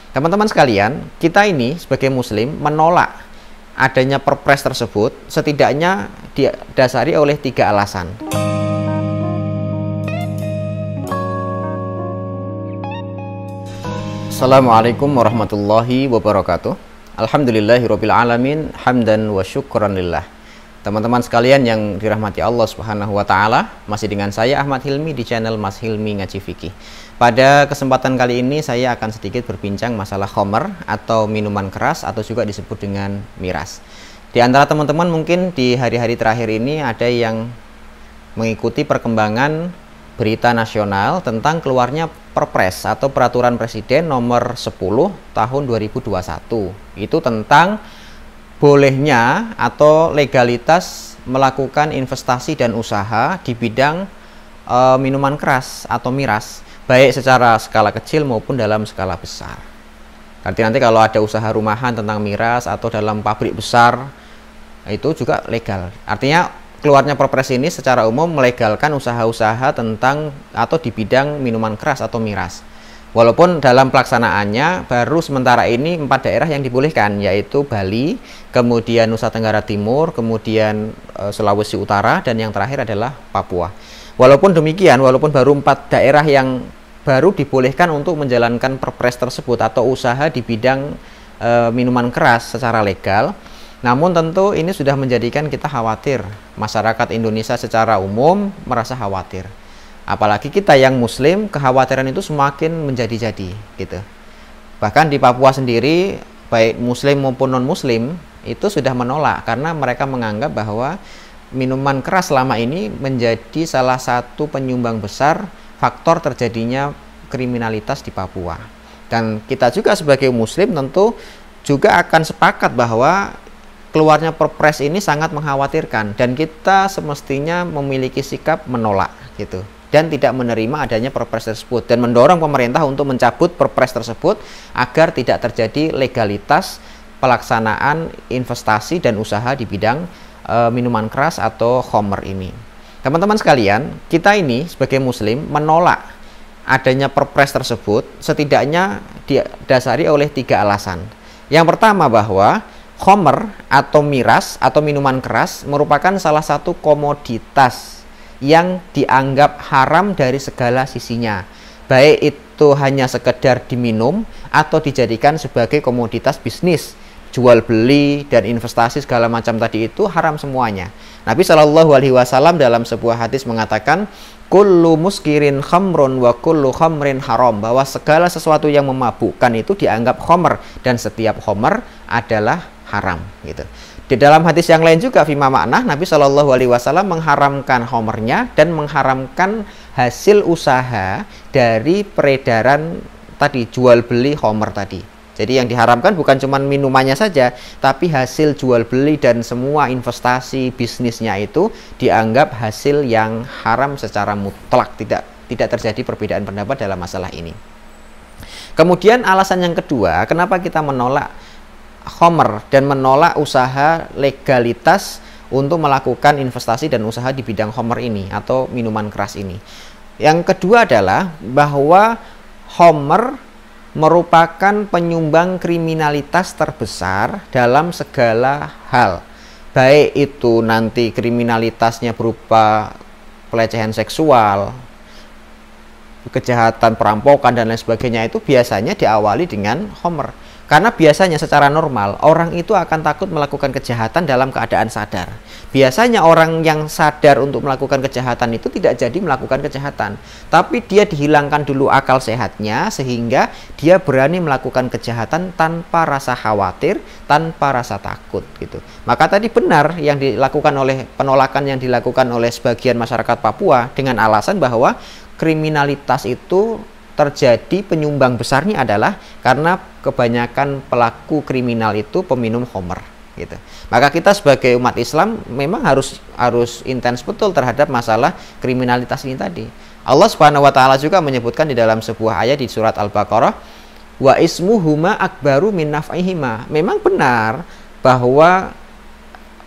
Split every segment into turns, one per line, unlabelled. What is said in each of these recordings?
Teman-teman sekalian, kita ini sebagai muslim menolak adanya perpres tersebut setidaknya didasari oleh 3 alasan. Assalamualaikum warahmatullahi wabarakatuh. Alhamdulillahirabbil alamin, hamdan wa syukran lillah. Teman-teman sekalian yang dirahmati Allah Subhanahu wa taala, masih dengan saya Ahmad Hilmi di channel Mas Hilmi Ngaji Fikih. Pada kesempatan kali ini saya akan sedikit berbincang masalah khamr atau minuman keras atau juga disebut dengan miras. Di antara teman-teman mungkin di hari-hari terakhir ini ada yang mengikuti perkembangan berita nasional tentang keluarnya Perpres atau Peraturan Presiden nomor 10 tahun 2021. Itu tentang bolehnya atau legalitas melakukan investasi dan usaha di bidang minuman keras atau miras, baik secara skala kecil maupun dalam skala besar. Nanti kalau ada usaha rumahan tentang miras atau dalam pabrik besar, itu juga legal. Artinya keluarnya Perpres ini secara umum melegalkan usaha-usaha tentang atau di bidang minuman keras atau miras. Walaupun dalam pelaksanaannya baru sementara ini 4 daerah yang dibolehkan, yaitu Bali, kemudian Nusa Tenggara Timur, kemudian Sulawesi Utara, dan yang terakhir adalah Papua. Walaupun demikian, walaupun baru 4 daerah yang baru dibolehkan untuk menjalankan perpres tersebut atau usaha di bidang minuman keras secara legal, namun tentu ini sudah menjadikan kita khawatir. Masyarakat Indonesia secara umum merasa khawatir. Apalagi kita yang muslim, kekhawatiran itu semakin menjadi-jadi gitu. Bahkan di Papua sendiri, baik muslim maupun non-muslim itu sudah menolak karena mereka menganggap bahwa minuman keras selama ini menjadi salah satu penyumbang besar faktor terjadinya kriminalitas di Papua. Dan kita juga sebagai muslim tentu juga akan sepakat bahwa keluarnya perpres ini sangat mengkhawatirkan dan kita semestinya memiliki sikap menolak gitu, dan tidak menerima adanya perpres tersebut, dan mendorong pemerintah untuk mencabut perpres tersebut agar tidak terjadi legalitas pelaksanaan investasi dan usaha di bidang minuman keras atau khamr ini. Teman-teman sekalian, kita ini sebagai muslim menolak adanya perpres tersebut setidaknya didasari oleh 3 alasan. Yang pertama, bahwa khamr atau miras atau minuman keras merupakan salah satu komoditas yang dianggap haram dari segala sisinya, baik itu hanya sekedar diminum atau dijadikan sebagai komoditas bisnis, jual beli dan investasi segala macam tadi itu haram semuanya. Nabi Shallallahu Alaihi Wasallam dalam sebuah hadis mengatakan, kullu muskirin khamrun wa kullu khamrin haram, bahwa segala sesuatu yang memabukkan itu dianggap khamr dan setiap khamr adalah haram gitu. Di dalam hadis yang lain juga fima makna, Nabi Shallallahu Alaihi Wasallam mengharamkan khamrnya dan mengharamkan hasil usaha dari peredaran tadi, jual beli khamr tadi. Jadi yang diharamkan bukan cuma minumannya saja, tapi hasil jual beli dan semua investasi bisnisnya itu dianggap hasil yang haram secara mutlak, tidak terjadi perbedaan pendapat dalam masalah ini. Kemudian alasan yang kedua, kenapa kita menolak khamr dan menolak usaha legalitas untuk melakukan investasi dan usaha di bidang khamr ini atau minuman keras ini. Yang kedua adalah bahwa khamr merupakan penyumbang kriminalitas terbesar dalam segala hal. Baik itu nanti kriminalitasnya berupa pelecehan seksual, kejahatan perampokan dan lain sebagainya, itu biasanya diawali dengan khamr. Karena biasanya secara normal orang itu akan takut melakukan kejahatan dalam keadaan sadar. Biasanya orang yang sadar untuk melakukan kejahatan itu tidak jadi melakukan kejahatan, tapi dia dihilangkan dulu akal sehatnya sehingga dia berani melakukan kejahatan tanpa rasa khawatir, tanpa rasa takut gitu. Maka tadi benar yang dilakukan oleh penolakan yang dilakukan oleh sebagian masyarakat Papua dengan alasan bahwa kriminalitas itu terjadi, penyumbang besarnya adalah karena kebanyakan pelaku kriminal itu peminum khamr gitu. Maka kita sebagai umat Islam memang harus intens betul terhadap masalah kriminalitas ini tadi. Allah Subhanahu wa taala juga menyebutkan di dalam sebuah ayat di surat Al-Baqarah, wa ismuhuma akbaru min naf'ihima. Memang benar bahwa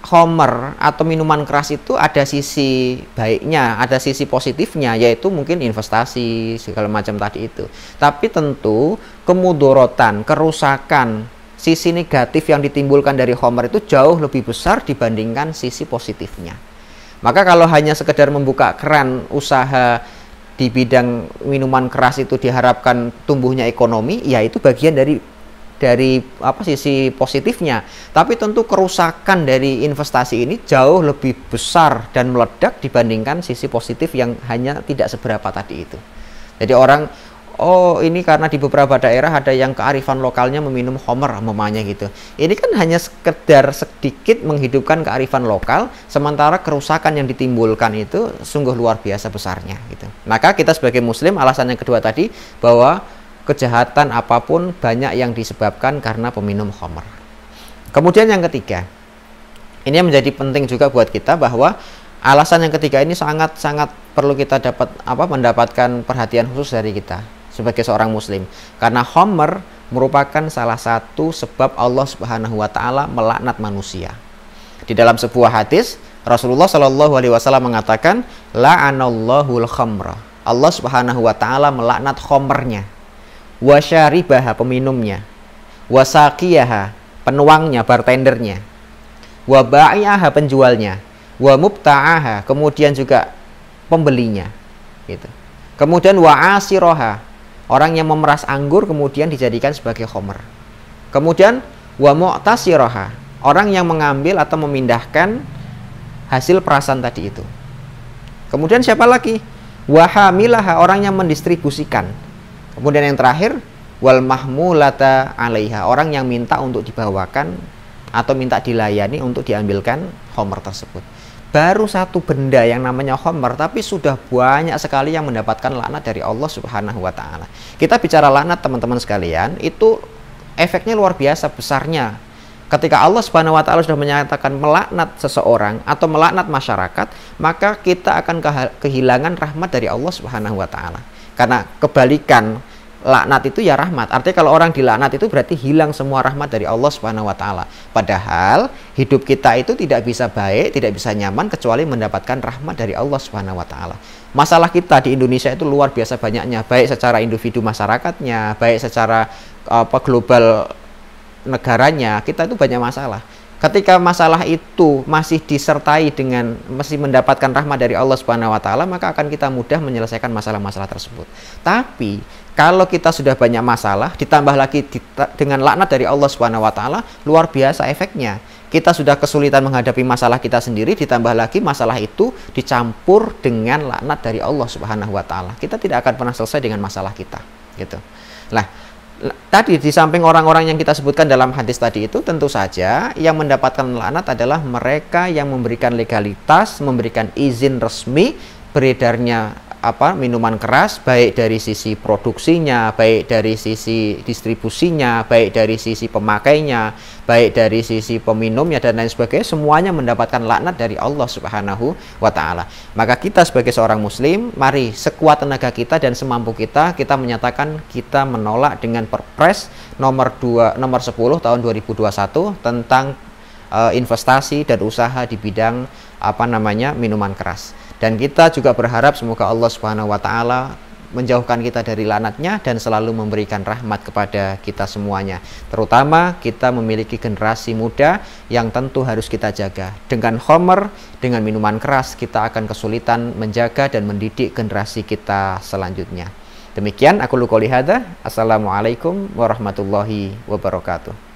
Khamr atau minuman keras itu ada sisi baiknya, ada sisi positifnya, yaitu mungkin investasi segala macam tadi itu. Tapi tentu kemudorotan, kerusakan, sisi negatif yang ditimbulkan dari khamr itu jauh lebih besar dibandingkan sisi positifnya. Maka kalau hanya sekedar membuka keran usaha di bidang minuman keras itu diharapkan tumbuhnya ekonomi, ya itu bagian dari sisi positifnya. Tapi tentu kerusakan dari investasi ini jauh lebih besar dan meledak dibandingkan sisi positif yang hanya tidak seberapa tadi itu. Jadi orang, oh ini karena di beberapa daerah ada yang kearifan lokalnya meminum khamr umpamanya gitu. Ini kan hanya sekedar sedikit menghidupkan kearifan lokal, sementara kerusakan yang ditimbulkan itu sungguh luar biasa besarnya gitu. Maka kita sebagai muslim, alasan yang kedua tadi, bahwa kejahatan apapun banyak yang disebabkan karena peminum khamr. Kemudian yang ketiga, ini yang menjadi penting juga buat kita, bahwa alasan yang ketiga ini sangat-sangat perlu kita mendapatkan perhatian khusus dari kita sebagai seorang muslim, karena khamr merupakan salah satu sebab Allah Subhanahu wa taala melaknat manusia. Di dalam sebuah hadis, Rasulullah Shallallahu alaihi wasallam mengatakan, la'anallahul khamra. Allah Subhanahu wa taala melaknat khamrnya, wasyaribaha, peminumnya, wasaqiyaha, penuangnya, bartendernya, waba'iaha, penjualnya, wa mubta'aha, kemudian juga pembelinya gitu. Kemudian wa'asiroha, orang yang memeras anggur kemudian dijadikan sebagai khamr. Kemudian wa mu'tasiroha, orang yang mengambil atau memindahkan hasil perasan tadi itu. Kemudian siapa lagi? Wa hamilaha, orang yang mendistribusikan. Kemudian yang terakhir, wal mahmulata 'alaiha, orang yang minta untuk dibawakan atau minta dilayani untuk diambilkan khamr tersebut. Baru satu benda yang namanya khamr, tapi sudah banyak sekali yang mendapatkan laknat dari Allah Subhanahu wa taala. Kita bicara laknat, teman-teman sekalian, itu efeknya luar biasa besarnya. Ketika Allah Subhanahu wa taala sudah menyatakan melaknat seseorang atau melaknat masyarakat, maka kita akan kehilangan rahmat dari Allah Subhanahu wa taala. Karena kebalikan laknat itu ya rahmat. Artinya kalau orang dilaknat itu berarti hilang semua rahmat dari Allah Subhanahu wa taala. Padahal hidup kita itu tidak bisa baik, tidak bisa nyaman kecuali mendapatkan rahmat dari Allah Subhanahu wa taala. Masalah kita di Indonesia itu luar biasa banyaknya, baik secara individu masyarakatnya, baik secara global negaranya, kita itu banyak masalah. Ketika masalah itu masih disertai dengan masih mendapatkan rahmat dari Allah Subhanahu wa taala, maka akan kita mudah menyelesaikan masalah-masalah tersebut. Tapi kalau kita sudah banyak masalah ditambah lagi dengan laknat dari Allah Subhanahu wa taala, luar biasa efeknya. Kita sudah kesulitan menghadapi masalah kita sendiri, ditambah lagi masalah itu dicampur dengan laknat dari Allah Subhanahu wa taala. Kita tidak akan pernah selesai dengan masalah kita, gitu. Nah, tadi di samping orang-orang yang kita sebutkan dalam hadis tadi itu, tentu saja yang mendapatkan laknat adalah mereka yang memberikan legalitas, memberikan izin resmi beredarnya minuman keras, baik dari sisi produksinya, baik dari sisi distribusinya, baik dari sisi pemakainya, baik dari sisi peminumnya dan lain sebagainya, semuanya mendapatkan laknat dari Allah Subhanahu wa taala. Maka kita sebagai seorang muslim, mari sekuat tenaga kita dan semampu kita, kita menyatakan kita menolak dengan Perpres nomor 10 tahun 2021 tentang investasi dan usaha di bidang minuman keras. Dan kita juga berharap semoga Allah Subhanahu wa taala menjauhkan kita dari laknatnya dan selalu memberikan rahmat kepada kita semuanya. Terutama kita memiliki generasi muda yang tentu harus kita jaga. Dengan khamr, dengan minuman keras, kita akan kesulitan menjaga dan mendidik generasi kita selanjutnya. Demikian aku qouli hadza. Assalamualaikum warahmatullahi wabarakatuh.